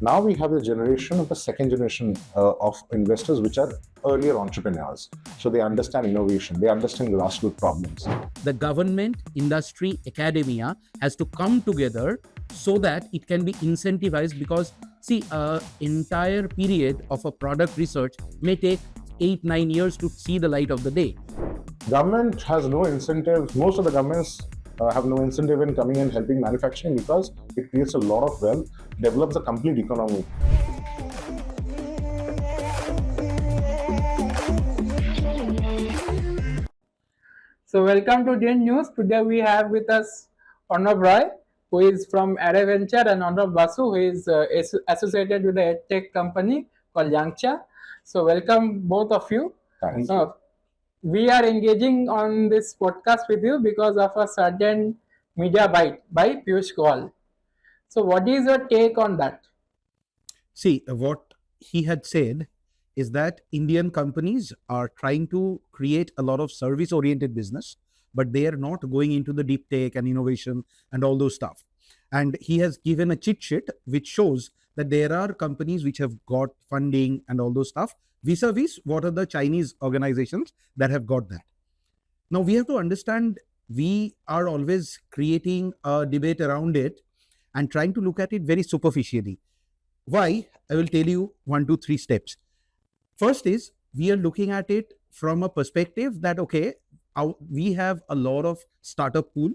Now we have the generation of the second generation of investors, which are earlier entrepreneurs. So they understand innovation, they understand grassroots problems. The government, industry, academia has to come together so that it can be incentivized, because see, entire period of a product research may take 8-9 years to see the light of the day. Government has no incentive. Most of the governments have no incentive in coming and helping manufacturing, because it creates a lot of wealth, develops a complete economy. So welcome to DYNT News. Today we have with us Arnab, who is from Array Venture, and Arnab Basu, who is associated with a tech company called Yangcha. So welcome both of you. Thanks. We are engaging on this podcast with you because of a certain media bite by Piyush Goyal. So what is your take on that? See, what he had said is that Indian companies are trying to create a lot of service oriented business, but they are not going into the deep tech and innovation and all those stuff. And he has given a cheat sheet which shows that there are companies which have got funding and all those stuff vis-a-vis what are the Chinese organizations that have got that. Now we have to understand, we are always creating a debate around it and trying to look at it very superficially. Why? I will tell you 1, 2, 3 steps. First is, we are looking at it from a perspective that, okay, we have a lot of startup pool,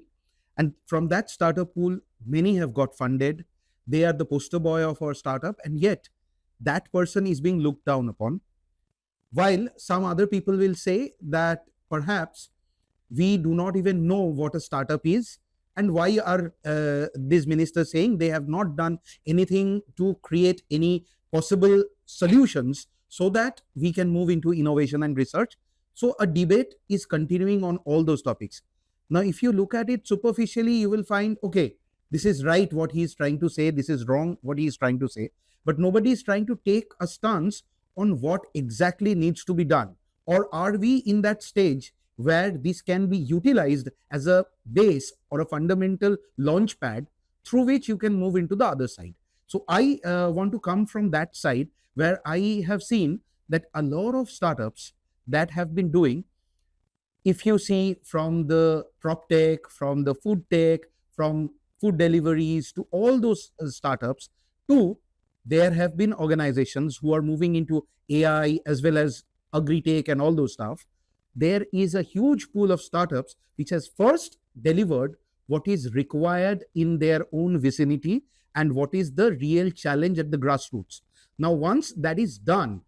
and from that startup pool, many have got funded. They are the poster boy of our startup, and yet that person is being looked down upon. While some other people will say that perhaps we do not even know what a startup is, and why are these ministers saying they have not done anything to create any possible solutions so that we can move into innovation and research. So a debate is continuing on all those topics. Now, if you look at it superficially, you will find, okay, this is right what he is trying to say, this is wrong what he is trying to say, but nobody is trying to take a stance on what exactly needs to be done. Or are we in that stage where this can be utilized as a base or a fundamental launch pad through which you can move into the other side? So I want to come from that side, where I have seen that a lot of startups that have been doing, if you see from the prop tech, from the food tech, from food deliveries to all those startups, to there have been organizations who are moving into AI as well as agri-tech and all those stuff. There is a huge pool of startups which has first delivered what is required in their own vicinity and what is the real challenge at the grassroots. Now, once that is done,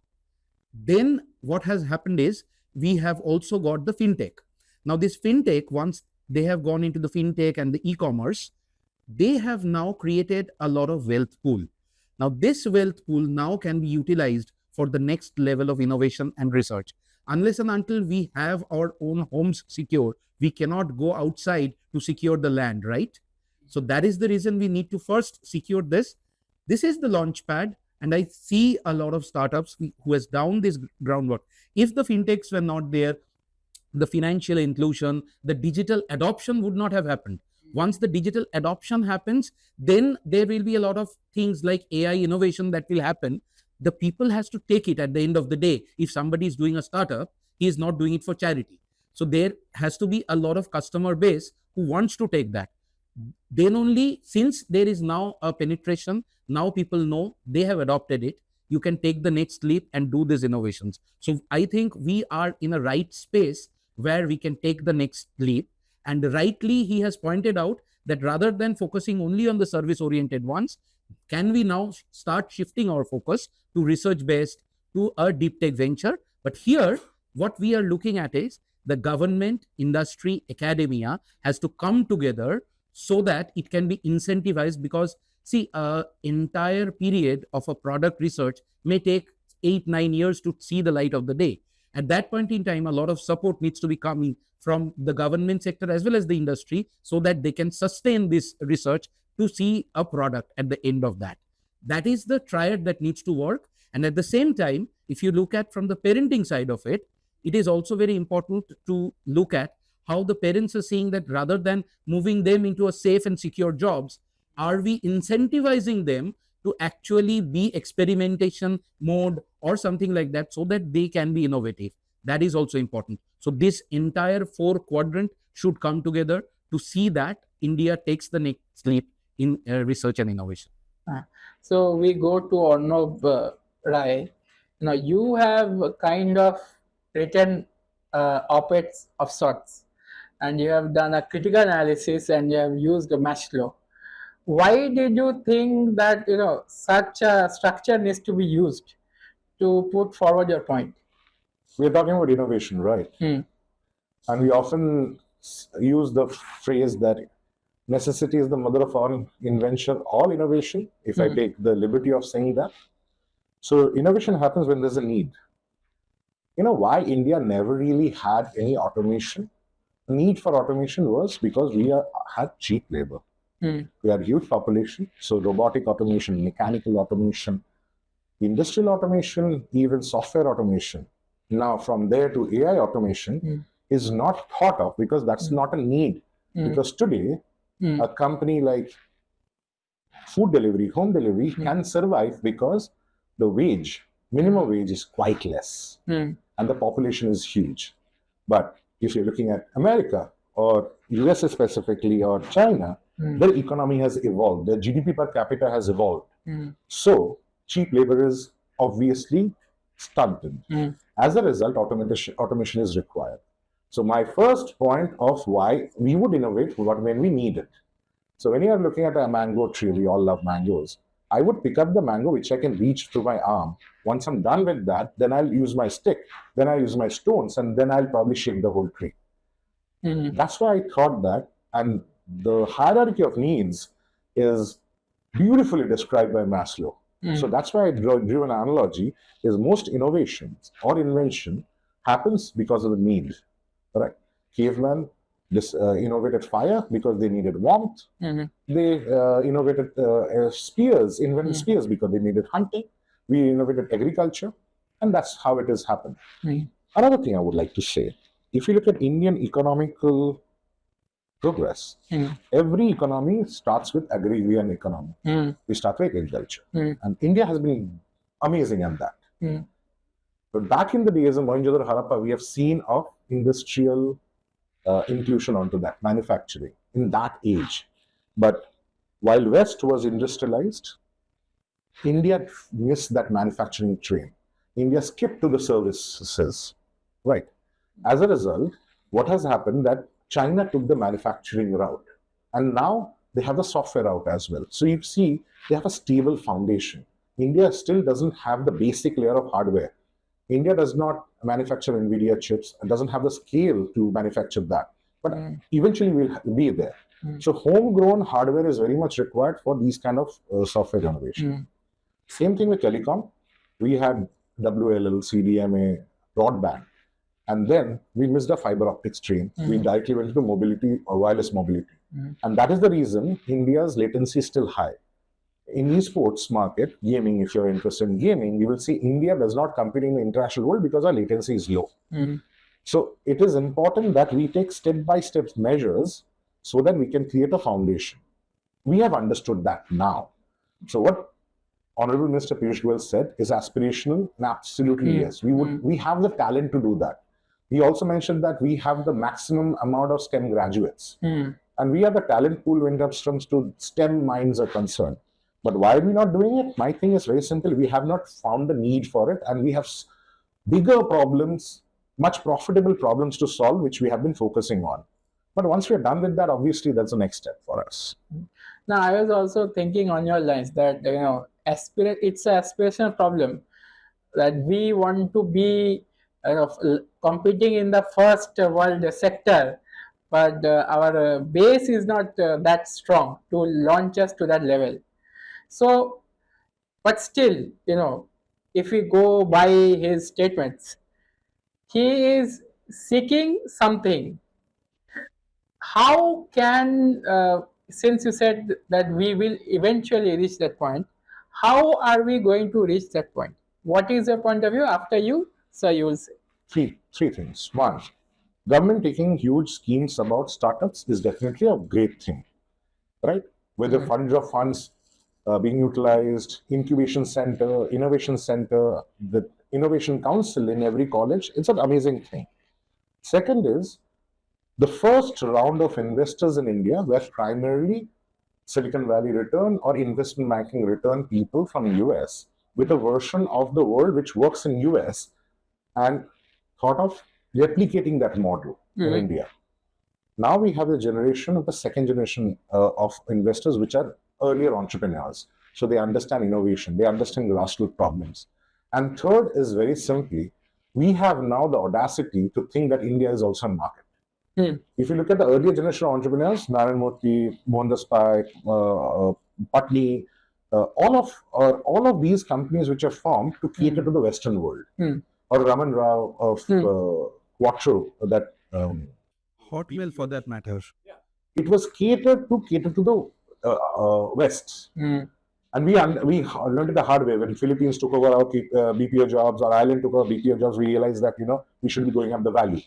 then what has happened is we have also got the fintech. Now, this fintech, once they have gone into the fintech and the e-commerce, they have now created a lot of wealth pool. Now, this wealth pool now can be utilized for the next level of innovation and research. Unless and until we have our own homes secure, we cannot go outside to secure the land, right? So that is the reason we need to first secure this. This is the launch pad, and I see a lot of startups who has done this groundwork. If the fintechs were not there, the financial inclusion, the digital adoption would not have happened. Once the digital adoption happens, then there will be a lot of things like AI innovation that will happen. The people has to take it at the end of the day. If somebody is doing a startup, he is not doing it for charity. So there has to be a lot of customer base who wants to take that. Then only, since there is now a penetration, now people know, they have adopted it, you can take the next leap and do these innovations. So I think we are in a right space where we can take the next leap. And rightly, he has pointed out that rather than focusing only on the service oriented ones, can we now start shifting our focus to research based, to a deep tech venture? But here, what we are looking at is the government, industry, academia has to come together so that it can be incentivized, because see, entire period of a product research may take 8-9 years to see the light of the day. At that point in time, a lot of support needs to be coming from the government sector as well as the industry, so that they can sustain this research to see a product at the end of that. That is the triad that needs to work. And at the same time, if you look at from the parenting side of it, it is also very important to look at how the parents are seeing that rather than moving them into a safe and secure jobs, are we incentivizing them to actually be experimentation mode or something like that, so that they can be innovative. That is also important. So this entire 4 quadrant should come together to see that India takes the next leap in research and innovation. So we go to Arnab Rai. Now you have kind of written op-eds of sorts, and you have done a critical analysis, and you have used Maslow. Why did you think that such a structure needs to be used to put forward your point? We're talking about innovation, right? And we often use the phrase that necessity is the mother of all invention, all innovation, if I take the liberty of saying that. So innovation happens when there's a need. You know why India never really had any automation? The need for automation was because we had cheap labor. We had huge population, so robotic automation, mechanical automation, industrial automation, even software automation. Now from there to AI automation is not thought of because that's not a need. Because today, a company like food delivery, home delivery can survive because the wage, minimum wage is quite less and the population is huge. But if you're looking at America or USA specifically or China, their economy has evolved, their GDP per capita has evolved. So cheap labor is obviously stunted. As a result, automation is required. So my first point of why we would innovate when we need it. So when you are looking at a mango tree, we all love mangoes. I would pick up the mango which I can reach through my arm. Once I'm done with that, then I'll use my stick, then I'll use my stones, and then I'll probably shake the whole tree. That's why I thought that, and the hierarchy of needs is beautifully described by Maslow. So that's why I drew an analogy is most innovations or invention happens because of the need. Right? Caveman innovated fire because they needed warmth. They innovated spears, invented spears because they needed hunting. We innovated agriculture, and that's how it has happened. Another thing I would like to say, if you look at Indian economical progress, every economy starts with agrarian economy. We start with agriculture. And India has been amazing at that. But back in the days of Mohenjo-daro, Harappa, we have seen of industrial inclusion onto that, manufacturing in that age. But while West was industrialized, India missed that manufacturing train. India skipped to the services, right? As a result, what has happened that China took the manufacturing route, and now they have the software route as well. So you see, they have a stable foundation. India still doesn't have the basic layer of hardware. India does not manufacture NVIDIA chips and doesn't have the scale to manufacture that. But eventually we'll be there. So homegrown hardware is very much required for these kind of software innovation. Same thing with telecom. We had WLL, CDMA, broadband. And then we missed the fiber optics train. We directly went into mobility or wireless mobility. And that is the reason India's latency is still high. In esports market, gaming, if you're interested in gaming, you will see India does not compete in the international world because our latency is low. So it is important that we take step-by-step measures so that we can create a foundation. We have understood that now. So what Honorable Mr. Piyush Goyal said is aspirational, and absolutely yes. We have the talent to do that. He also mentioned that we have the maximum amount of STEM graduates. And we are the talent pool when it comes to STEM minds are concerned. But why are we not doing it? My thing is very simple. We have not found the need for it, and we have bigger problems, much profitable problems to solve, which we have been focusing on. But once we are done with that, obviously that's the next step for us. Now, I was also thinking on your lines that it's an aspirational problem that we want to be competing in the first world sector, but our base is not that strong to launch us to that level. So, but still, if we go by his statements, he is seeking something. How can, since you said that we will eventually reach that point, how are we going to reach that point? What is your point of view? After you, sir, you will say. Three things. One, government taking huge schemes about startups is definitely a great thing, right? Whether funds being utilized, incubation center, innovation center, the innovation council in every college. It's an amazing thing. Second is, the first round of investors in India were primarily Silicon Valley return or investment banking return people from US with a version of the world which works in US and thought of replicating that model in India. Now we have a generation of the second generation of investors which are earlier entrepreneurs. So they understand innovation, they understand grassroots problems. And third is very simply, we have now the audacity to think that India is also a market. If you look at the earlier generation of entrepreneurs, Narayan Murthy, Mohandas Pai, Patni, all of these companies which are formed to cater to the Western world, or Raman Rao of Quattro, that Hotmail for that matter. it was catered to the West. And we learned it the hard way. When Philippines took over our BPO jobs, or Ireland took over BPO jobs, we realized that we should be going up the value.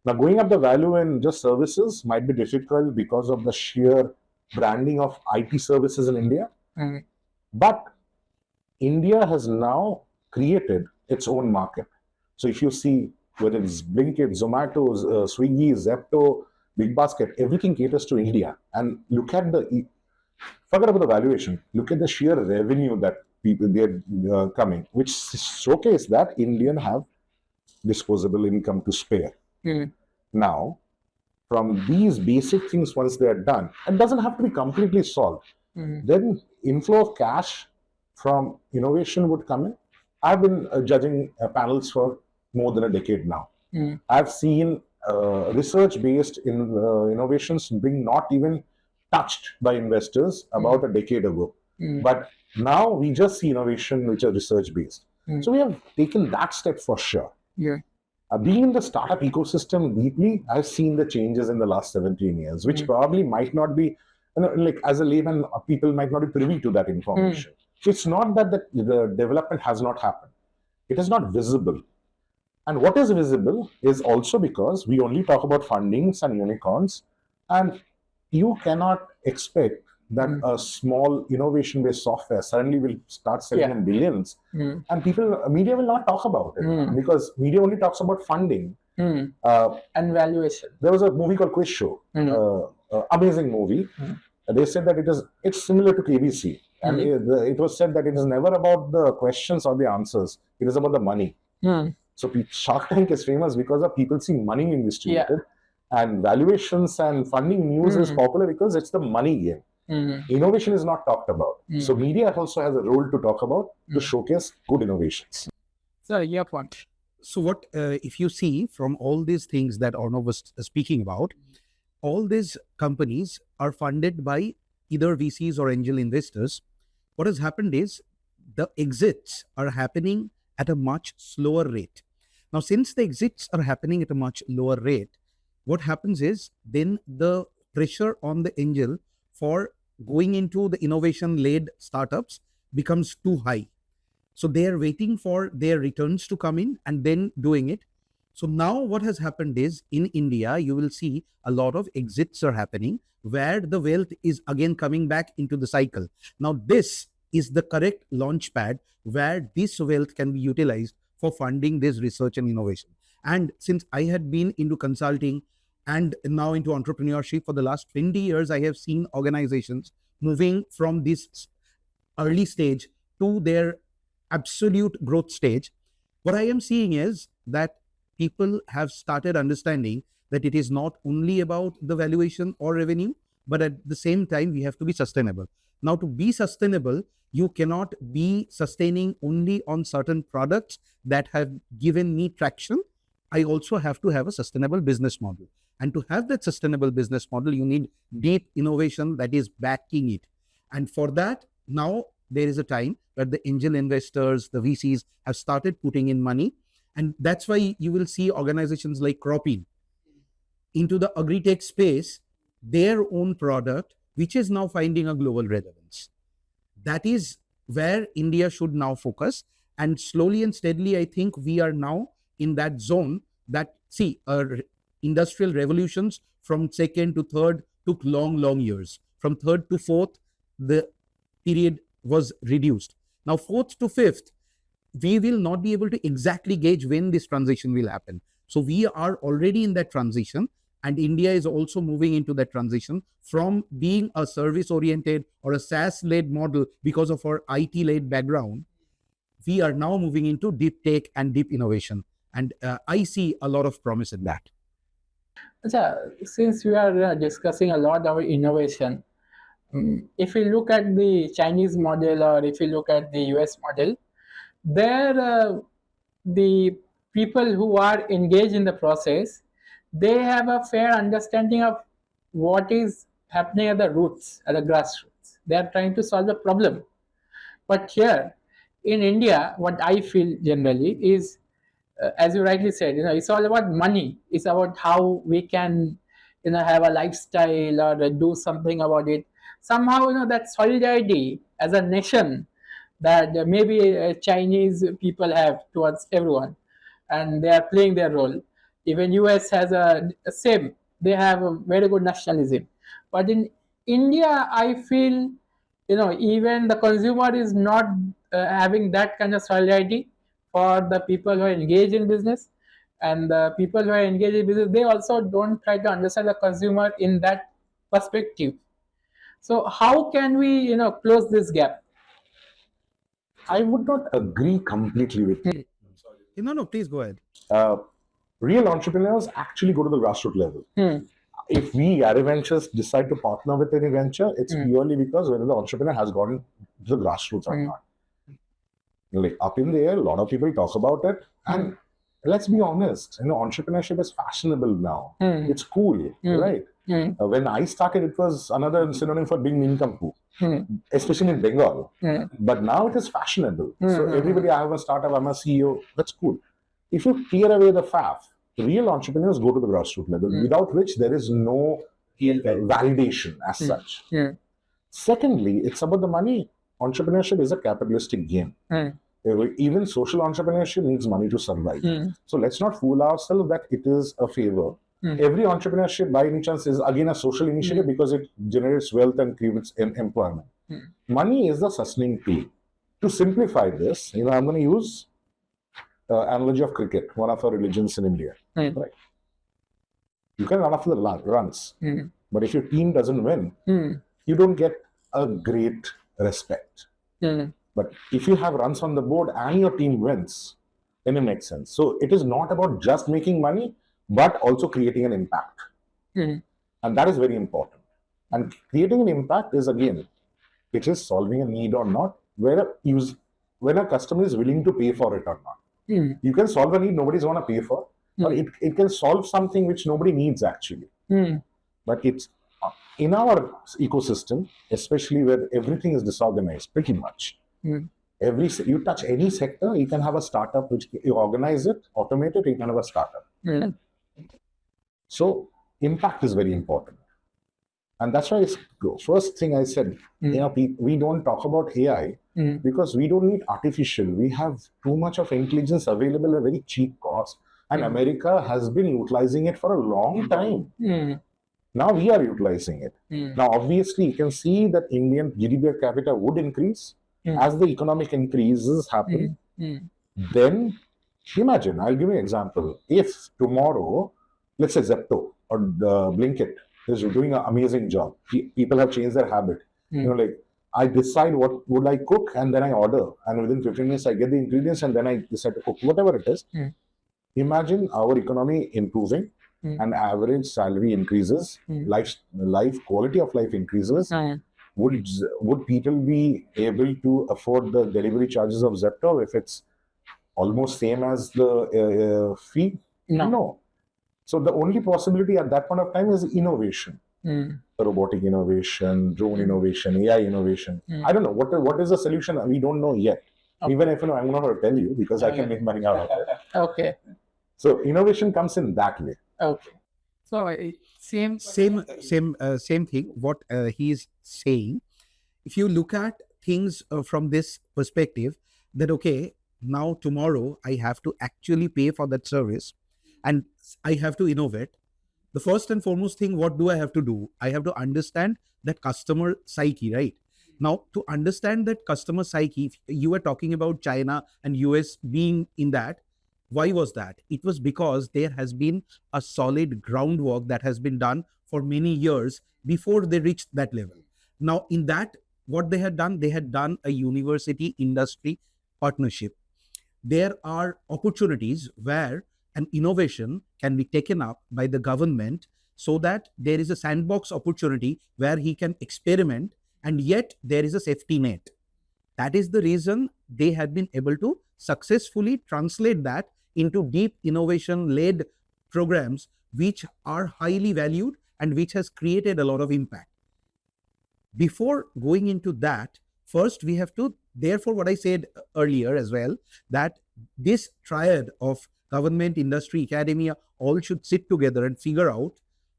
Now, going up the value in just services might be difficult because of the sheer branding of IT services in India. But India has now created its own market. So if you see whether it's Blinkit, Zomato, Swiggy, Zepto, Big Basket, everything caters to India. And look at forget about the valuation, look at the sheer revenue that they're coming, which showcase that Indian have disposable income to spare. Now, from these basic things, once they are done, it doesn't have to be completely solved. Then inflow of cash from innovation would come in. I've been judging panels for more than a decade now. I've seen research-based innovations being not even touched by investors about a decade ago. But now we just see innovation which are research-based. So we have taken that step for sure. Being in the startup ecosystem deeply, I've seen the changes in the last 17 years, which probably might not be, like as a layman, people might not be privy to that information. So it's not that the development has not happened. It is not visible. And what is visible is also because we only talk about fundings and unicorns, and you cannot expect that a small innovation-based software suddenly will start selling in billions, and media will not talk about it because media only talks about funding and valuation. There was a movie called Quiz Show, amazing movie. They said that it's similar to KBC, and it was said that it is never about the questions or the answers; it is about the money. So Shark Tank is famous because of people see money being distributed, and valuations and funding news is popular because it's the money game. Innovation is not talked about. So media also has a role to talk about to showcase good innovations. So your point. So what if you see from all these things that Arnab was speaking about, all these companies are funded by either VCs or angel investors. What has happened is the exits are happening at a much slower rate. Now, since the exits are happening at a much lower rate, what happens is then the pressure on the angel for going into the innovation-led startups becomes too high. So they are waiting for their returns to come in and then doing it. So now what has happened is in India, you will see a lot of exits are happening where the wealth is again coming back into the cycle. Now this is the correct launch pad where this wealth can be utilized for funding this research and innovation. And since I had been into consulting and now into entrepreneurship for the last 20 years, I have seen organizations moving from this early stage to their absolute growth stage. What I am seeing is that people have started understanding that it is not only about the valuation or revenue, but at the same time, we have to be sustainable. Now, to be sustainable, you cannot be sustaining only on certain products that have given me traction. I also have to have a sustainable business model. And to have that sustainable business model, you need deep innovation that is backing it. And for that, now there is a time where the angel investors, the VCs have started putting in money. And that's why you will see organizations like Cropin into the agri-tech space, their own product, which is now finding a global relevance. That is where India should now focus. And slowly and steadily, I think we are now in that zone that, industrial revolutions from second to third took long years. From third to fourth, the period was reduced. Now, fourth to fifth, we will not be able to exactly gauge when this transition will happen. So we are already in that transition, and India is also moving into that transition from being a service-oriented or a SaaS-led model because of our IT-led background. We are now moving into deep tech and deep innovation, and I see a lot of promise in that. Since we are discussing a lot about innovation, if you look at the Chinese model or if you look at the US model, there the people who are engaged in the process, they have a fair understanding of what is happening at the roots, at the grassroots. They are trying to solve the problem. But here in India, what I feel generally is, as you rightly said, it's all about money. It's about how we can, have a lifestyle or do something about it. Somehow, that solidarity as a nation that maybe Chinese people have towards everyone, and they are playing their role. Even US has a same. They have a very good nationalism, but in India, I feel, even the consumer is not having that kind of solidarity for the people who are engaged in business, and the people who are engaged in business, they also don't try to understand the consumer in that perspective. So how can we, close this gap? I would not agree completely with you. No, please go ahead. Real entrepreneurs actually go to the grassroots level. If we adventures decide to partner with any venture, it's purely because whether the entrepreneur has gotten to the grassroots or not. Like up in the air, a lot of people talk about it, and let's be honest, entrepreneurship is fashionable now. It's cool, right? When I started, it was another synonym for being nincompoop, especially in Bengal. But now it is fashionable. So everybody, I have a startup, I'm a CEO, that's cool. If you clear away the faff, real entrepreneurs go to the grassroots level, without which there is no validation as such. Secondly, it's about the money. Entrepreneurship is a capitalistic game. Even social entrepreneurship needs money to survive. So let's not fool ourselves that it is a favor. Every entrepreneurship by any chance is again a social initiative because it generates wealth and creates employment. Money is the sustaining tool. To simplify this, I'm going to use analogy of cricket, one of our religions in India. Right? You can run after the runs, but if your team doesn't win, you don't get a great respect. But if you have runs on the board and your team wins, then it makes sense. So it is not about just making money, but also creating an impact. And that is very important. And creating an impact is, again, it is solving a need or not, when a customer is willing to pay for it or not. You can solve a need nobody's going to pay for, or it can solve something which nobody needs actually. But it's in our ecosystem, especially where everything is disorganized pretty much. You touch any sector, you can have a startup which you organize it, automate it, you can have a startup. So impact is very important. And that's why it's the first thing I said, we don't talk about AI because we don't need artificial. We have too much of intelligence available at a very cheap cost. And America has been utilizing it for a long time. Now we are utilizing it. Now, obviously, you can see that Indian GDP per capita would increase as the economic increases happen. Then, imagine, I'll give you an example. If tomorrow, let's say Zepto or Blinkit is doing an amazing job. People have changed their habit. I decide what would I cook and then I order. And within 15 minutes, I get the ingredients and then I decide to cook whatever it is. Imagine our economy improving and average salary increases, life quality of life increases. Would people be able to afford the delivery charges of Zepto if it's almost same as the fee? No. So the only possibility at that point of time is innovation. Robotic innovation, drone innovation, AI innovation. I don't know. What is the solution? We don't know yet. Even if I'm not going to tell you because I can make money out of it. Okay. So innovation comes in that way. Okay. So same thing. What he is saying, if you look at things from this perspective, that okay, now tomorrow I have to actually pay for that service, and I have to innovate. The first and foremost thing, what do I have to do? I have to understand that customer psyche, right? Now, to understand that customer psyche, if you were talking about China and US being in that. Why was that? It was because there has been a solid groundwork that has been done for many years before they reached that level. Now, in that, what they had done a university industry partnership. There are opportunities where an innovation can be taken up by the government so that there is a sandbox opportunity where he can experiment, and yet there is a safety net. That is the reason they have been able to successfully translate that into deep innovation led programs which are highly valued and which has created a lot of impact. Before going into that, first we have to, therefore, what I said earlier as well, that this triad of government, industry, academia all should sit together and figure out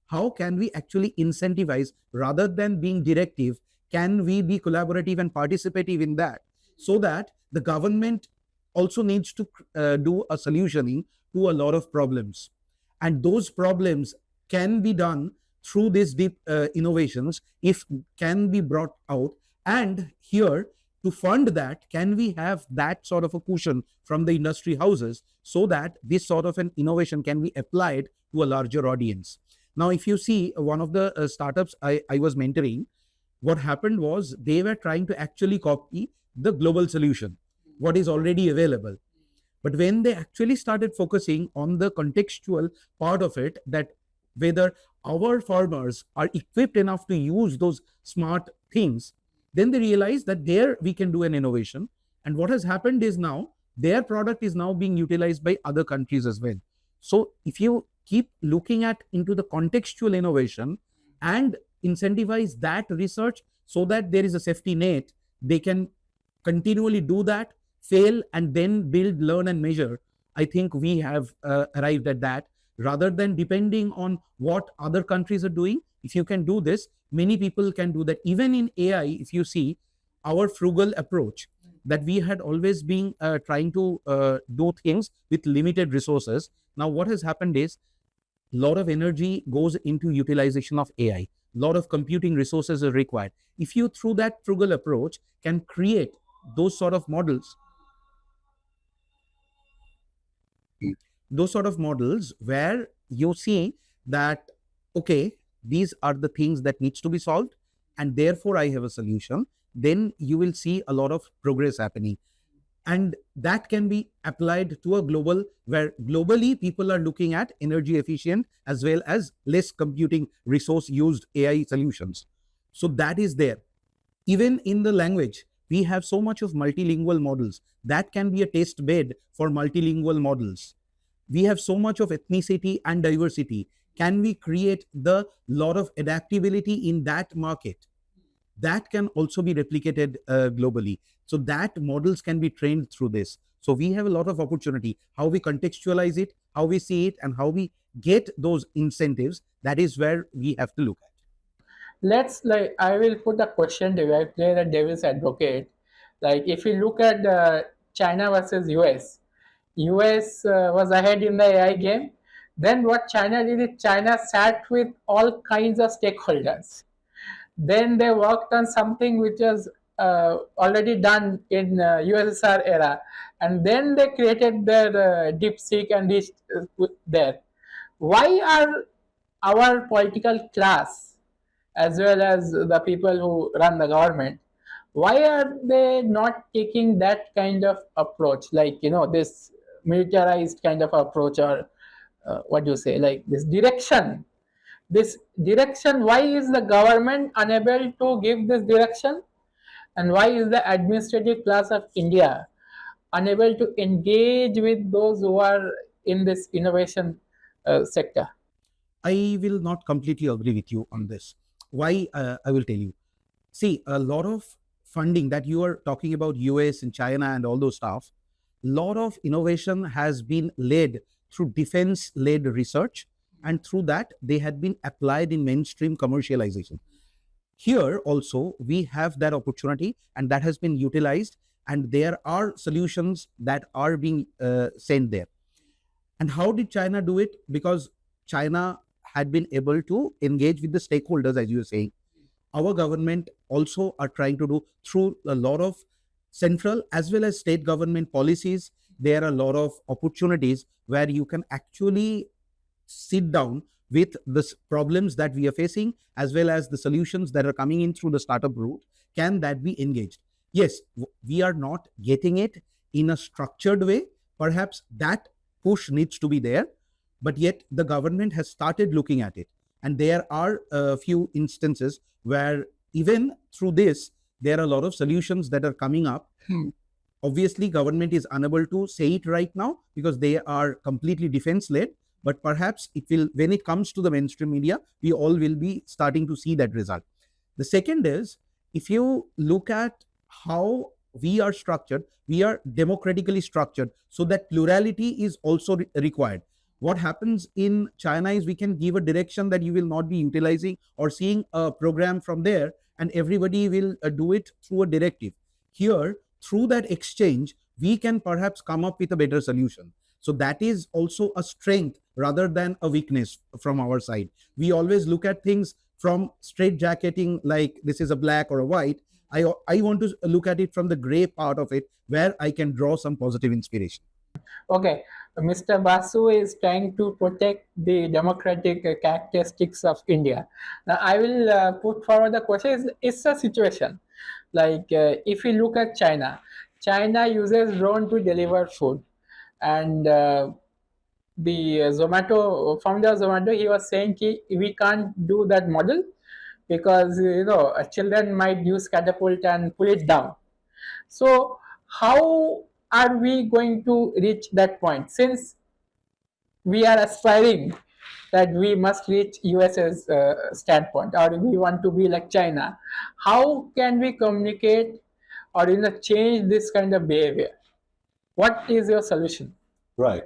how can we actually incentivize rather than being directive. Can we be collaborative and participative in that, so that the government also needs to do a solutioning to a lot of problems, and those problems can be done through these deep innovations if can be brought out. And here, to fund that, can we have that sort of a cushion from the industry houses so that this sort of an innovation can be applied to a larger audience. Now, if you see one of the startups I was mentoring, what happened was they were trying to actually copy the global solution, what is already available. But when they actually started focusing on the contextual part of it, that whether our farmers are equipped enough to use those smart things, then they realized that there we can do an innovation. And what has happened is now their product is now being utilized by other countries as well. So if you keep looking at into the contextual innovation and incentivize that research so that there is a safety net, they can continually do that, fail, and then build, learn, and measure. I think we have arrived at that, rather than depending on what other countries are doing. If you can do this, many people can do that. Even in AI, if you see our frugal approach, that we had always been trying to do things with limited resources. Now, what has happened is a lot of energy goes into utilization of AI. A lot of computing resources are required. If you, through that frugal approach, can create those sort of models, where you see that, okay, these are the things that needs to be solved, and therefore I have a solution, then you will see a lot of progress happening. And that can be applied to a global, where globally people are looking at energy efficient as well as less computing resource used AI solutions. So that is there. Even in the language, we have so much of multilingual models that can be a test bed for multilingual models. We have so much of ethnicity and diversity. Can we create the lot of adaptability in that market? That can also be replicated globally. So that models can be trained through this. So we have a lot of opportunity. How we contextualize it, how we see it, and how we get those incentives, that is where we have to look at. Let's, like, I will put a question to you. I play the devil's advocate. Like, if you look at China versus US, US was ahead in the AI game. Then what China did is China sat with all kinds of stakeholders. Then they worked on something which was already done in USSR era, and then they created their DeepSeek and this there. Why are our political class, as well as the people who run the government, why are they not taking that kind of approach, like, this militarized kind of approach, or what do you say, like this direction? Why is the government unable to give this direction, and why is the administrative class of India unable to engage with those who are in this innovation sector? I will not completely agree with you on this. Why? I will tell you. See, a lot of funding that you are talking about, US and China and all those stuff, lot of innovation has been led through defense-led research, and through that they had been applied in mainstream commercialization. Here also we have that opportunity, and that has been utilized, and there are solutions that are being sent there. And how did China do it? Because China had been able to engage with the stakeholders, as you were saying. our government also are trying to do through a lot of central as well as state government policies. There are a lot of opportunities where you can actually sit down with the problems that we are facing as well as the solutions that are coming in through the startup route. Can that be engaged? Yes, we are not getting it in a structured way. Perhaps that push needs to be there, but yet the government has started looking at it. And there are a few instances where even through this, there are a lot of solutions that are coming up. Obviously, government is unable to say it right now because they are completely defense-led. But perhaps it will, when it comes to the mainstream media, we all will be starting to see that result. The second is, if you look at how we are structured, we are democratically structured so that plurality is also required. What happens in China is we can give a direction that you will not be utilizing or seeing a program from there, and everybody will do it through a directive. Here, through that exchange, we can perhaps come up with a better solution. So that is also a strength rather than a weakness from our side. We always look at things from straight jacketing, like this is a black or a white. I want to look at it from the gray part of it, where I can draw some positive inspiration. Okay, Mr. Basu is trying to protect the democratic characteristics of India. Now, I will put forward the question: it's a situation like if we look at China, China uses drone to deliver food, and the Zomato founder of Zomato, he was saying we can't do that model because children might use catapult and pull it down. So how are we going to reach that point, since we are aspiring that we must reach US's standpoint, or we want to be like China? How can we communicate or change this kind of behavior? What is your solution? Right.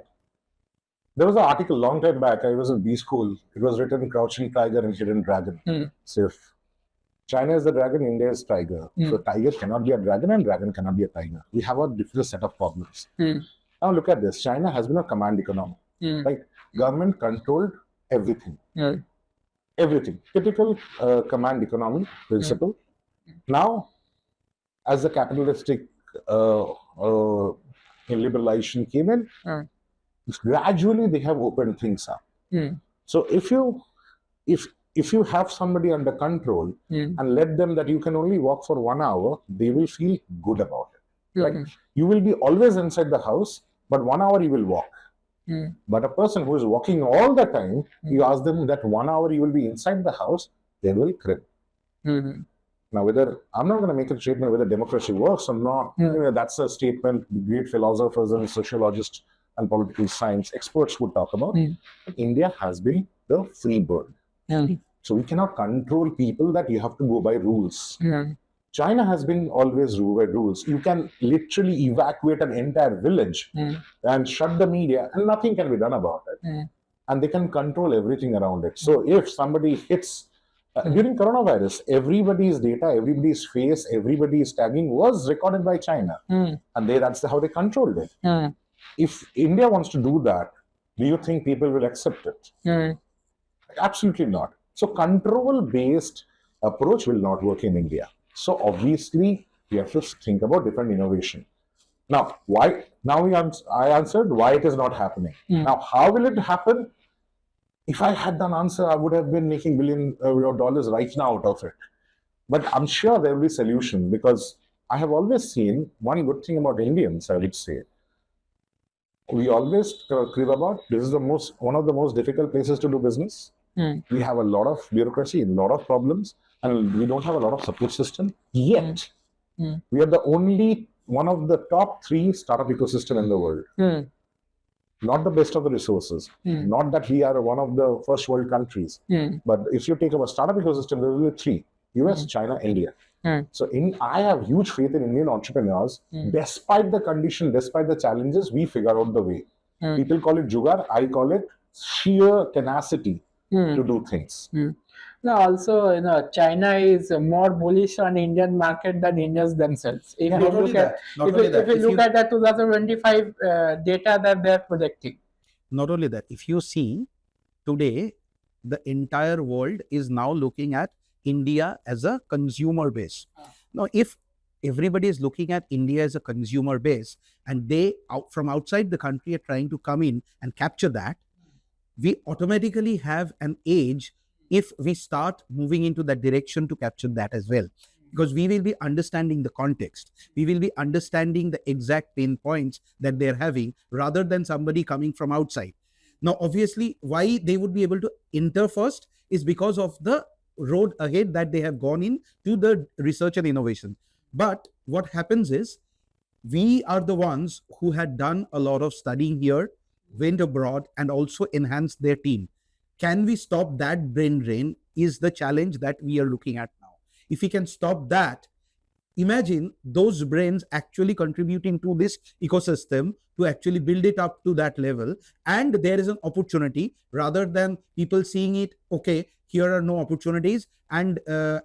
There was an article long time back. I was in B school. It was written Crouching Tiger and Hidden Dragon. So if China is the dragon, India is tiger. So tiger cannot be a dragon and dragon cannot be a tiger. We have a different set of problems. Now look at this. China has been a command economy. Right? Government controlled everything. Everything. Typical command economy principle. Now, as the capitalistic liberalization came in, gradually they have opened things up. So if you have somebody under control and let them that you can only walk for 1 hour, they will feel good about it. Like you will be always inside the house, but 1 hour you will walk. But a person who is walking all the time, you ask them that 1 hour you will be inside the house, they will crib. Now, whether I'm not going to make a statement whether democracy works or not, that's a statement great philosophers and sociologists and political science experts would talk about. India has been the free bird. So we cannot control people that you have to go by rules. China has been always ruled by rules. You can literally evacuate an entire village and shut the media and nothing can be done about it. And they can control everything around it. So if somebody hits, during coronavirus, everybody's data, everybody's face, everybody's tagging was recorded by China. And that's how they controlled it. If India wants to do that, do you think people will accept it? Absolutely not. So control-based approach will not work in India. So obviously, we have to think about different innovation. Now, why? Now I answered why it is not happening. Now, how will it happen? If I had an answer, I would have been making billion dollars right now out of it. But I'm sure there will be solution, because I have always seen one good thing about Indians, I would say. We always crib about this is one of the most difficult places to do business. We have a lot of bureaucracy, a lot of problems, and we don't have a lot of support system yet. We are the only one of the top 3 startup ecosystem in the world. Not the best of the resources. Not that we are one of the first world countries. But if you take our startup ecosystem, there will be 3: US, China, India. So I have huge faith in Indian entrepreneurs. Despite the condition, despite the challenges, we figure out the way. People call it jugaad. I call it sheer tenacity to do things. Now, also, China is more bullish on Indian market than Indians themselves. If you look at the 2025 data that they're projecting. Not only that, if you see today, the entire world is now looking at India as a consumer base. Now, if everybody is looking at India as a consumer base and they from outside the country are trying to come in and capture that, we automatically have an edge if we start moving into that direction to capture that as well. Because we will be understanding the context, we will be understanding the exact pain points that they're having rather than somebody coming from outside. Now, obviously, why they would be able to enter first is because of the road ahead that they have gone in to the research and innovation. But what happens is, we are the ones who had done a lot of studying here, went abroad, and also enhanced their team. Can we stop that brain drain is the challenge that we are looking at now. If we can stop that, imagine those brains actually contributing to this ecosystem to actually build it up to that level. And there is an opportunity rather than people seeing it, okay, here are no opportunities. And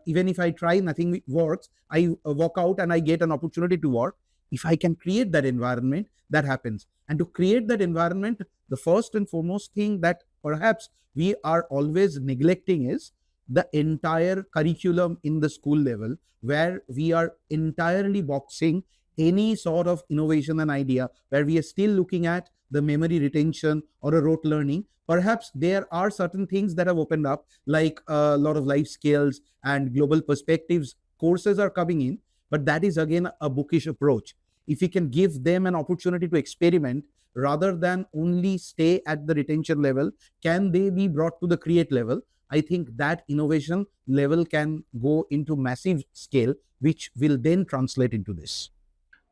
even if I try, nothing works. I walk out and I get an opportunity to work. If I can create that environment, that happens. And to create that environment, the first and foremost thing that perhaps we are always neglecting is the entire curriculum in the school level, where we are entirely boxing any sort of innovation and idea, where we are still looking at the memory retention or a rote learning. Perhaps there are certain things that have opened up, like a lot of life skills and global perspectives courses are coming in, but that is again a bookish approach. If we can give them an opportunity to experiment rather than only stay at the retention level, can they be brought to the create level? I think that innovation level can go into massive scale, which will then translate into this.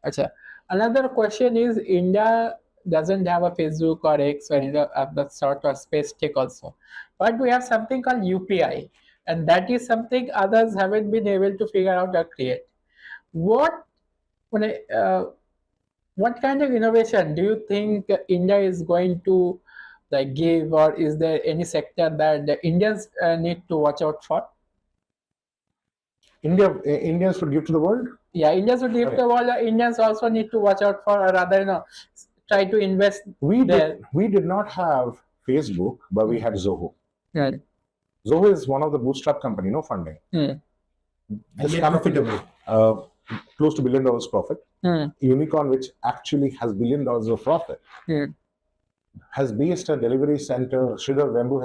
Achha. Another question is, India doesn't have a Facebook or X or any of the sort of space tech also, but we have something called UPI, and that is something others haven't been able to figure out or create. What kind of innovation do you think India is going to give, or is there any sector that the Indians need to watch out for? Indians should give to the world? Yeah, Indians should give to the world. Indians also need to watch out for, or rather, try to invest there. We did not have Facebook, but we had Zoho. Right. Zoho is one of the bootstrap company, no funding. This profitable. Close to $1 billion profit. Unicorn, which actually has $1 billion of profit, has based a delivery center. Sridhar Vembu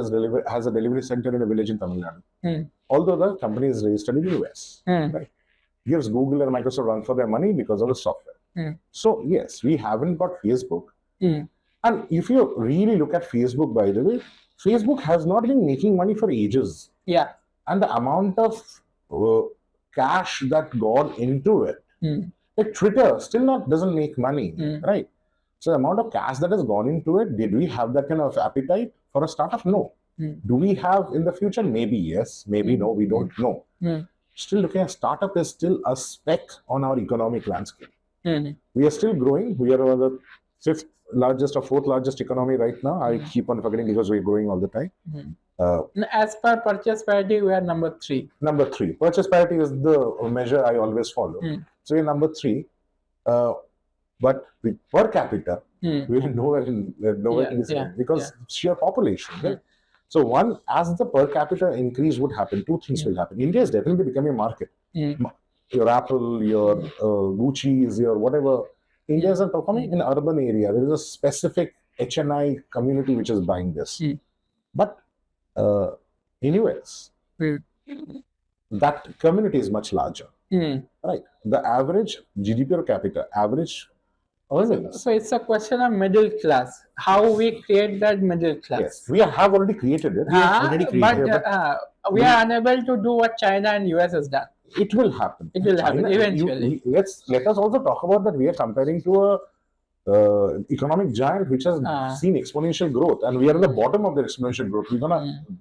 has a delivery center in a village in Tamil Nadu. Although the company is registered in the US, right? Gives Google and Microsoft run for their money because of the software. So yes, we haven't got Facebook. And if you really look at Facebook, by the way, Facebook has not been making money for ages. Yeah. And the amount of cash that got into it, like Twitter still doesn't make money, right? So the amount of cash that has gone into it, did we have that kind of appetite for a startup? No. Do we have in the future?Maybe yes, maybe no, we don't know. Still looking at startup is still a speck on our economic landscape. We are still growing. We are one of the 5th largest or 4th largest economy right now. I keep on forgetting because we're growing all the time. As per purchase parity, we are number 3. Number 3. Purchase parity is the measure I always follow. So we're number 3. But with per capita, we are nowhere in this because sheer population. Right? So one, as the per capita increase would happen, 2 things will happen. India is definitely becoming a market. Your Apple, your Gucci's, your whatever. India is performing in urban area. There is a specific HNI community which is buying this. But anyways, that community is much larger. Right. The average GDP per capita, average earnings. So it's a question of middle class. How we create that middle class? Yes, we have already created it. But we are unable to do what China and US has done. It will happen. It will happen eventually. Let us also talk about that. We are comparing to a economic giant which has seen exponential growth, and we are at the bottom of the exponential growth.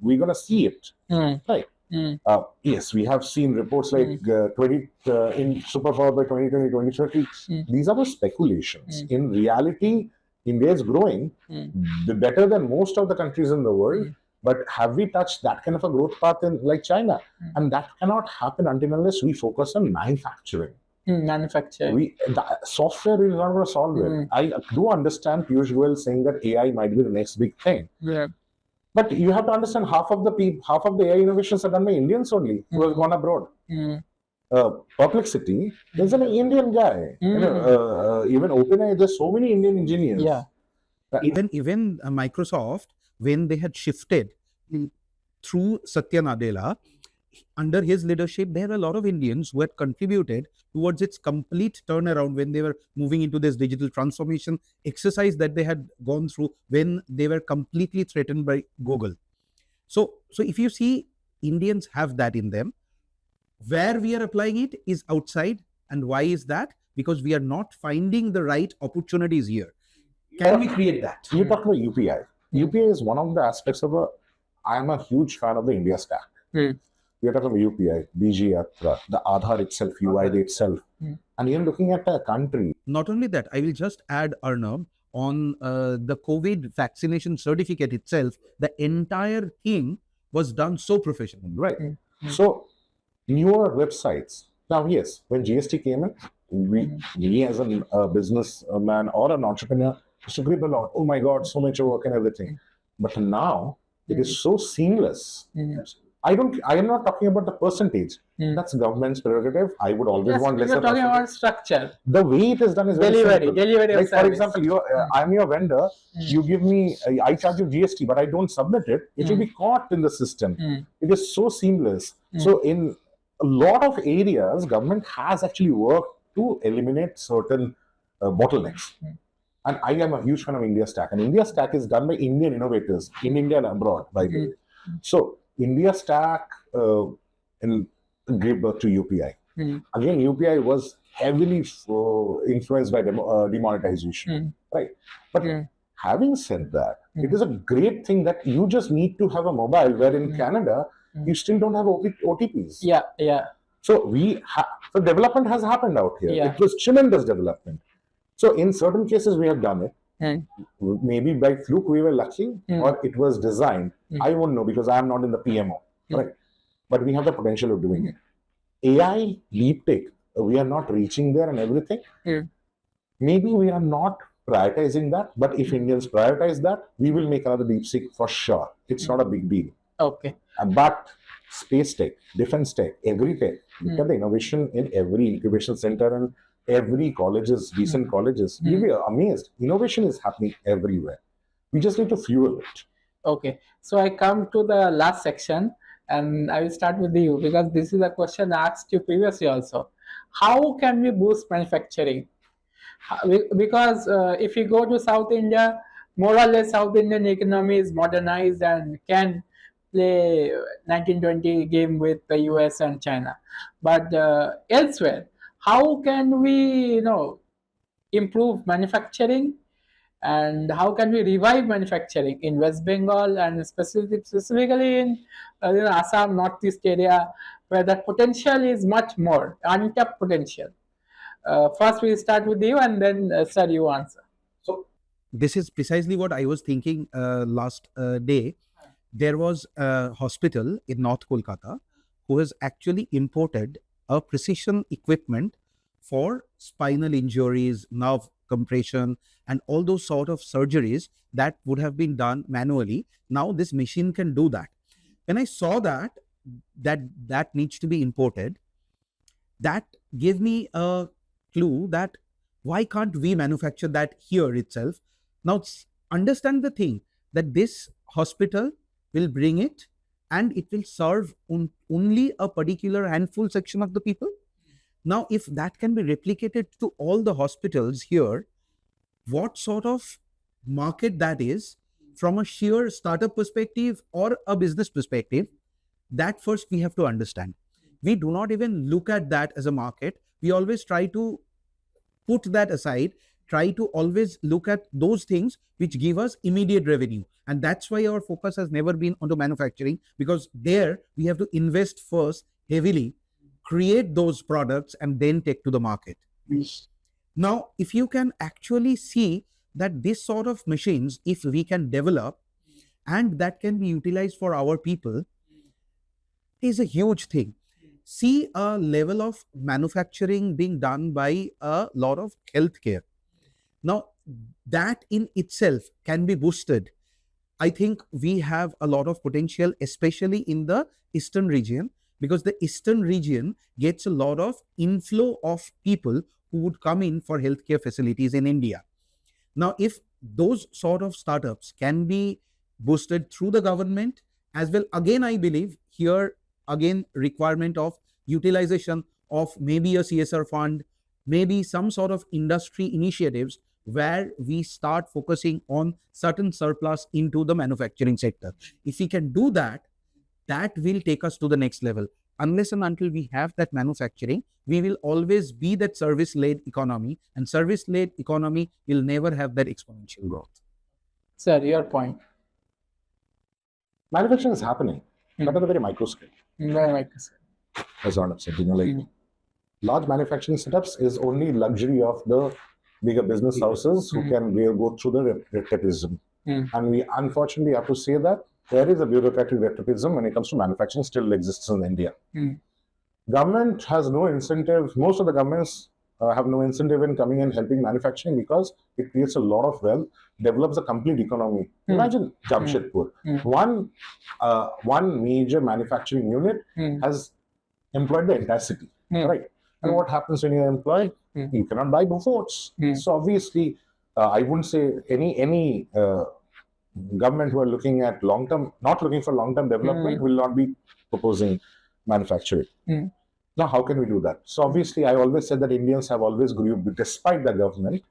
We're gonna see it, right? Yes, we have seen reports like in superpower by 2020, 2030. These are the speculations. In reality, India is growing better than most of the countries in the world. But have we touched that kind of a growth path in like China? And that cannot happen until unless we focus on manufacturing. Manufacturing. The software is not going to solve it. I do understand Piyush Goyal saying that AI might be the next big thing. But you have to understand half of the AI innovations are done by Indians only who have gone abroad. Perplexity, there's an Indian guy. Even OpenAI, there's so many Indian engineers. Yeah. Even Microsoft, when they had shifted through Satya Nadella, under his leadership, there are a lot of Indians who had contributed towards its complete turnaround when they were moving into this digital transformation exercise that they had gone through when they were completely threatened by Google. So if you see, Indians have that in them. Where we are applying it is outside. And why is that? Because we are not finding the right opportunities here. Can we create that? You talk about UPI. UPI is one of the aspects of I am a huge fan of the India stack. We are talking about UPI, BG Yatra, the Aadhaar itself, UID itself. And you're looking at a country. Not only that, I will just add, Arnab, on the COVID vaccination certificate itself, the entire thing was done so professionally. Right. So, newer websites. Now, yes, when GST came in, we as a businessman or an entrepreneur used to grip a lot. Oh my God, so much work and everything. But now, it is so seamless. I am not talking about the percentage. That's government's prerogative. I would always want lesser. You're talking about structure. The way it is done is delivery. Like, for example, I'm your vendor. You give me, I charge you GST, but I don't submit it. It will be caught in the system. It is so seamless. So in a lot of areas, government has actually worked to eliminate certain bottlenecks. And I am a huge fan of India Stack. And India Stack is done by Indian innovators in India and abroad, by the way. So India Stack gave birth to UPI. Again, UPI was heavily influenced by demonetization, right? But having said that, it is a great thing that you just need to have a mobile, where in Canada, you still don't have OTPs. Yeah. So so development has happened out here. It was tremendous development. So in certain cases, we have done it. Maybe by fluke we were lucky, or it was designed. I won't know because I am not in the PMO, right? But we have the potential of doing it. AI leap take, we are not reaching there and everything. Maybe we are not prioritizing that, but if Indians prioritize that, we will make another DeepSeek for sure. It's not a big deal. Okay. But space tech, defense tech, agri tech, look at the innovation in every incubation center and every colleges, decent colleges. You'll be amazed. Innovation is happening everywhere. We just need to fuel it. Okay. So I come to the last section, and I will start with you because this is a question asked you previously also. How can we boost manufacturing? Because if you go to South India, more or less South Indian economy is modernized and can play 1920 game with the US and China. But elsewhere, how can we, improve manufacturing, and how can we revive manufacturing in West Bengal and specifically in Assam, Northeast area, where the potential is much more, untapped potential? First, we start with you, and then sir, you answer. So this is precisely what I was thinking last day. There was a hospital in North Kolkata who has actually imported a precision equipment for spinal injuries, nerve compression, and all those sort of surgeries that would have been done manually. Now this machine can do that. When I saw that needs to be imported, that gave me a clue that why can't we manufacture that here itself? Now understand the thing that this hospital will bring it and it will serve only a particular handful section of the people. Now, if that can be replicated to all the hospitals here, what sort of market that is from a sheer startup perspective or a business perspective, that first we have to understand. We do not even look at that as a market. We always try to put that aside, try to always look at those things which give us immediate revenue. And that's why our focus has never been onto manufacturing, because there we have to invest first heavily, create those products, and then take to the market. Now, if you can actually see that this sort of machines, if we can develop and that can be utilized for our people, is a huge thing. See a level of manufacturing being done by a lot of healthcare. Now, that in itself can be boosted I think we have a lot of potential, especially in the eastern region, because the eastern region gets a lot of inflow of people who would come in for healthcare facilities in India. Now, if those sort of startups can be boosted through the government as well, again, I believe here, again, requirement of utilization of maybe a CSR fund, maybe some sort of industry initiatives where we start focusing on certain surplus into the manufacturing sector. If we can do that, that will take us to the next level. Unless and until we have that manufacturing, we will always be that service-led economy, and service-led economy will never have that exponential growth. Sir, your point. Manufacturing is happening, but at a very micro scale. Very much. As Arnab said, large manufacturing setups is only luxury of the bigger business houses who can go through the nepotism. And we unfortunately have to say that there is a bureaucratic nepotism when it comes to manufacturing still exists in India. Government has no incentive. Most of the governments have no incentive in coming and helping manufacturing because it creates a lot of wealth, develops a complete economy. Imagine Jamshedpur. One major manufacturing unit has employed the entire city, right? And what happens when you're employed? You cannot buy boats. So obviously, I wouldn't say any government who are looking at long-term, not looking for long-term development will not be proposing manufacturing. Now, how can we do that? So obviously, I always said that Indians have always grew despite the government,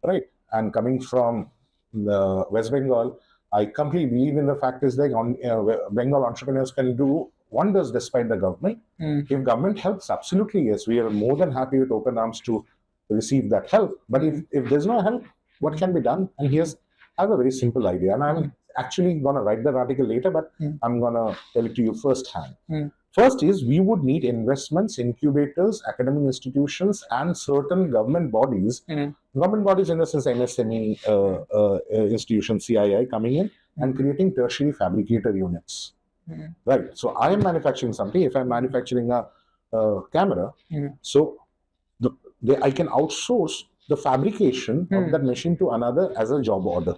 right? And coming from the West Bengal, I completely believe in the fact is that Bengal entrepreneurs can do wonders despite the government. If government helps, absolutely yes, we are more than happy with open arms to receive that help. But if there's no help, what can be done? And I have a very simple idea, and I'm actually going to write that article later, but I'm going to tell it to you firsthand. First is we would need investments, incubators, academic institutions, and certain government bodies. Government bodies in the sense MSME institutions, CII, coming in and creating tertiary fabricator units. Right. So I am manufacturing something. If I'm manufacturing a camera, so I can outsource the fabrication of that machine to another as a job order.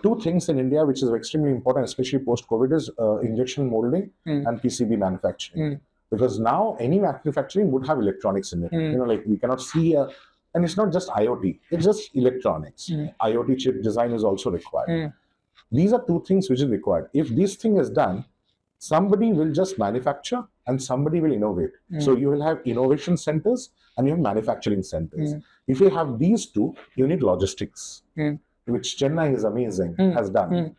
Two things in India which is extremely important, especially post-COVID, is injection molding and PCB manufacturing. Because now any manufacturing would have electronics in it. Like we cannot see and it's not just IoT, it's just electronics. IoT chip design is also required. These are two things which is required. If this thing is done, somebody will just manufacture and somebody will innovate. So you will have innovation centers and you have manufacturing centers. If you have these two, you need logistics, which Chennai is amazing, has done.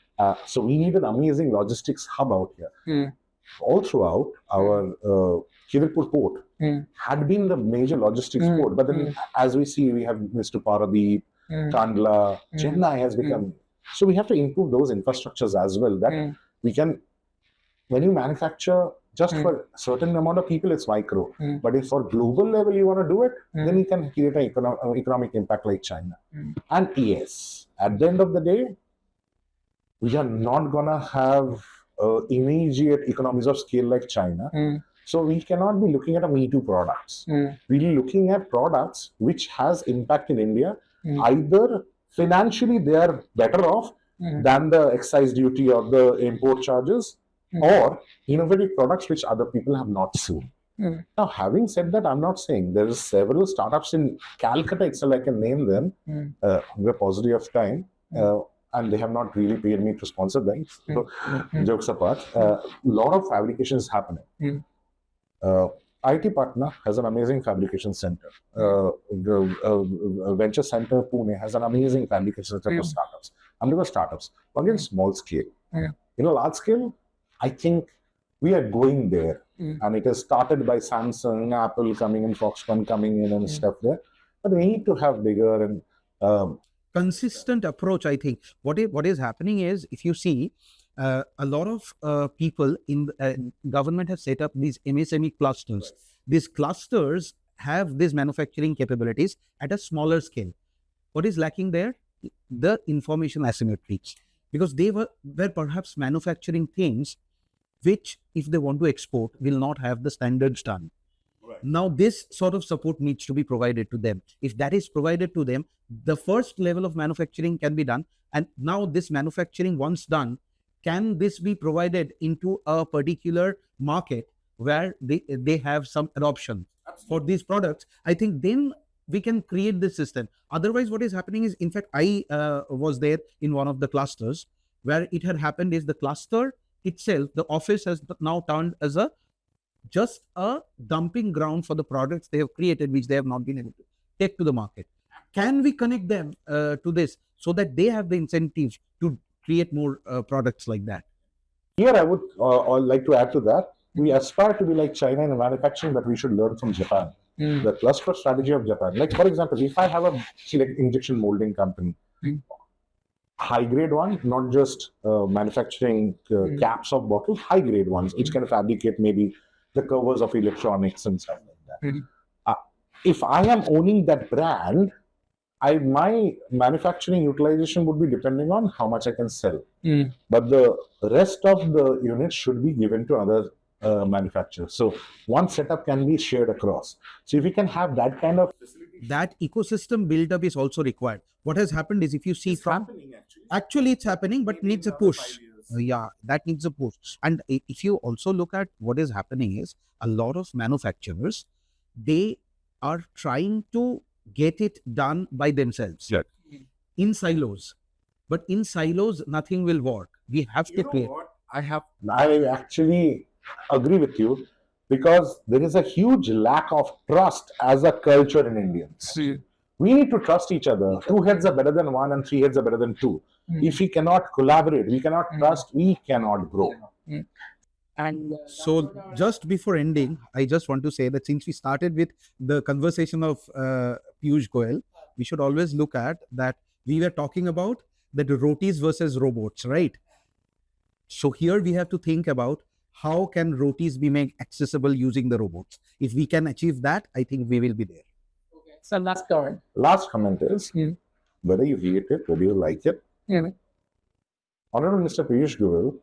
So we need an amazing logistics hub out here. All throughout, our Kiripur port had been the major logistics port. But then, as we see, we have Mr. Paradeep, Kandla, Chennai has become. So we have to improve those infrastructures as well. That we can, when you manufacture just for a certain amount of people, it's micro. But if for global level you want to do it, then you can create an economic impact like China. And yes, at the end of the day, we are not gonna have immediate economies of scale like China. So we cannot be looking at a Me Too products. We'll be looking at products which has impact in India. Either financially they are better off than the excise duty or the import charges, or innovative products which other people have not seen. Now, having said that, I'm not saying there is several startups in Calcutta itself, I can name them. We're positive of time. And they have not really paid me to sponsor them. So, jokes apart, a lot of fabrication is happening. IT Patna has an amazing fabrication center. The Venture Center Pune has an amazing fabrication center for startups. I'm looking at startups. Again, small scale. Large scale, I think we are going there. And it has started by Samsung, Apple coming in, Foxconn coming in and stuff there. But we need to have bigger and consistent approach. I think what is happening is, if you see, a lot of people in government have set up these MSME clusters. These clusters have these manufacturing capabilities at a smaller scale. What is lacking there? The information asymmetry, because they were perhaps manufacturing things which, if they want to export, will not have the standards done. Now, this sort of support needs to be provided to them. If that is provided to them, the first level of manufacturing can be done. And now, this manufacturing, once done, can this be provided into a particular market where they have some adoption for these products? I think then we can create this system. Otherwise, what is happening is, in fact, I was there in one of the clusters where it had happened is the cluster itself, the office has now turned as just a dumping ground for the products they have created, which they have not been able to take to the market. Can we connect them to this so that they have the incentive to create more products like that? Here, I would like to add to that. We aspire to be like China in manufacturing, but we should learn from Japan. The cluster strategy of Japan. Like, for example, if I have a injection molding company, high grade one, not just manufacturing caps of bottles, high grade ones, which can fabricate maybe the covers of electronics and stuff like that. If I am owning that brand, my manufacturing utilization would be depending on how much I can sell. But the rest of the units should be given to other manufacturers. So one setup can be shared across. So if we can have that kind of that ecosystem build up is also required. What has happened is, if you see from actually it's happening, but needs a push. Yeah, that needs a push. And if you also look at what is happening is, a lot of manufacturers, they are trying to get it done by themselves in silos. But in silos, nothing will work. We have to create. I actually agree with you, because there is a huge lack of trust as a culture in Indians. We need to trust each other. 2 heads are better than 1 and 3 heads are better than 2. If we cannot collaborate, we cannot trust, we cannot grow. And so just before ending, I just want to say that since we started with the conversation of Piyush Goyal, we should always look at that we were talking about the rotis versus robots, right? So here we have to think about how can rotis be made accessible using the robots. If we can achieve that, I think we will be there. okay. So last comment. Last comment is, whether you hate it, whether you like it, Honorable Mr. Piyush Goyal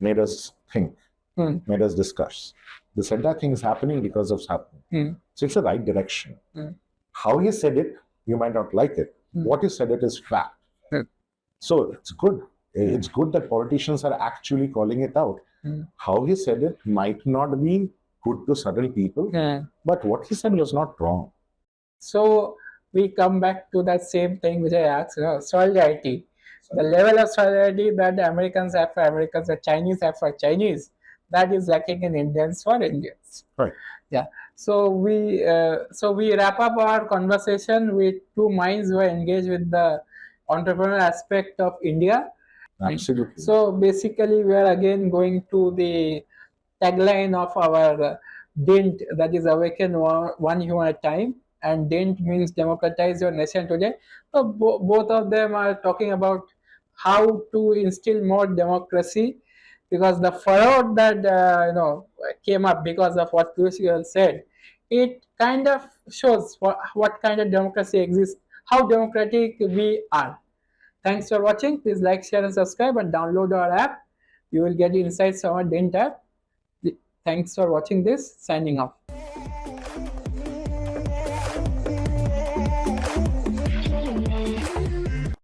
made us think, made us discuss. This entire thing is happening because of happening. So it's the right direction. How he said it, you might not like it. What he said it is fact. So it's good. It's good that politicians are actually calling it out. How he said it might not be good to certain people, but what he said was not wrong. So we come back to that same thing which I asked, solidarity. The level of solidarity that the Americans have for Americans, the Chinese have for Chinese, that is lacking in Indians for Indians. Right. Yeah. So we wrap up our conversation with two minds who are engaged with the entrepreneurial aspect of India. Absolutely. So basically, we are again going to the tagline of our DYNT, that is awaken one human at a time, and DYNT means democratize your nation today. So both of them are talking about how to instill more democracy, because the furrow that came up because of what Piyush Goyal said, it kind of shows what kind of democracy exists, how democratic we are. Thanks for watching. Please like, share, and subscribe, and download our app. You will get insights from our DYNT app. Thanks for watching this. Signing off.